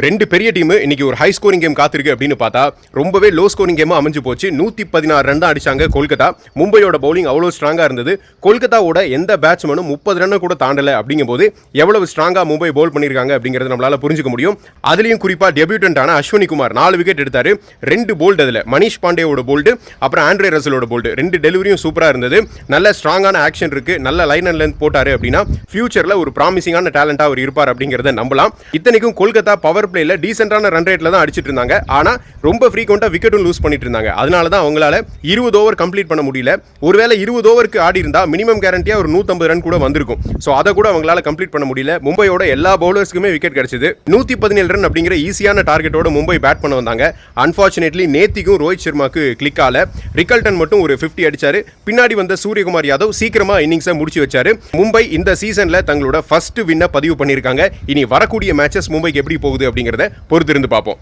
ரெண்டு பெரிய டீம் இன்னைக்கு ஒரு ஹை ஸ்கோரிங் கேம் காத்திருக்கு அப்படின்னு பார்த்தா ரொம்பவே லோ ஸ்கோரிங் கேமா அமைஞ்சு போச்சு. 116 ரன் தான் அடிச்சாங்க கொல்கத்தா. மும்பையோட பவுலிங் அவ்வளோ ஸ்ட்ராங்கா இருந்தது. கொல்கத்தாவோட எந்த பேட்ஸ்மேனும் 30 ரன் கூட தாண்டல. அப்படிங்கும்போது எவ்வளவு ஸ்ட்ராங்கா மும்பை பவுல் பண்ணிருக்காங்க அப்படிங்கறது நம்மளால புரிஞ்சுக்க முடியும். அதுலயும் குறிப்பா டெபியூட்டன்டான அஸ்வினி குமார் 4 விக்கெட் எடுத்தாரு. 2 போல்டு அதுல மனிஷ் பாண்டேவோட போல்டு அப்புறம் ஆண்ட்ரே ரசலோட போல்டு 2 டெலிவரியும் சூப்பரா இருந்தது. நல்ல ஸ்ட்ராங்கான ஆக்ஷன் இருக்கு. நல்ல லைன் அண்ட் லென்த் போட்டாரு அப்படின்னா ஃபியூச்சர்ல ஒரு ப்ராமிசிங்கான டேலண்டா அவர் இருப்பார் அப்படிங்கறத நம்பலாம். இத்தனைக்கும் கொல்கத்தா பவர் பிளேல டீசென்டான ரன் ரேட்ல தான் அடிச்சிட்டு இருந்தாங்க. ஆனா ரொம்ப ஃப்ரீக்வெண்டா விக்கெட்டும் லூஸ் பண்ணிட்டு இருந்தாங்க. அதனால தான் அவங்களால 20 ஓவர் கம்ப்ளீட் பண்ண முடியல. ஒருவேளை 20 ஓவருக்கு ஆடி இருந்தா மினிமம் கேரண்டியா ஒரு 150 ரன் கூட வந்திருக்கும். சோ அதை கூட அவங்களால கம்ப்ளீட் பண்ண முடியல. மும்பையோட எல்லா பவுலர்ஸ்க்குமே விக்கெட் கிடைச்சது. 117 ரன் அப்படிங்கிற ஈஸியான டார்கெட்டோட மும்பை பேட் பண்ண வந்தாங்க. அன்பார்ச்சுனேட்லி நேத்திக்கும் ரோஹித் சர்மாக்கு கிளிக் ஆல. ரிக்கல்டன் மட்டும் ஒரு 50 அடிச்சாரு. பின்னாடி வந்த சூரியகுமார் யாதவ் சீக்கிரமா இன்னிங்ஸை முடிச்சு வச்சாரு. மும்பை இந்த சீசன்ல தங்களோட ஃபர்ஸ்ட் வின்னை பதிவு பண்ணிருக்காங்க. இனி வரக்கூடிய மேட்சஸ் மும்பைக்கு எப்படி போகுது அப்படிங்கறத பொறுத்திருந்து பார்ப்போம்.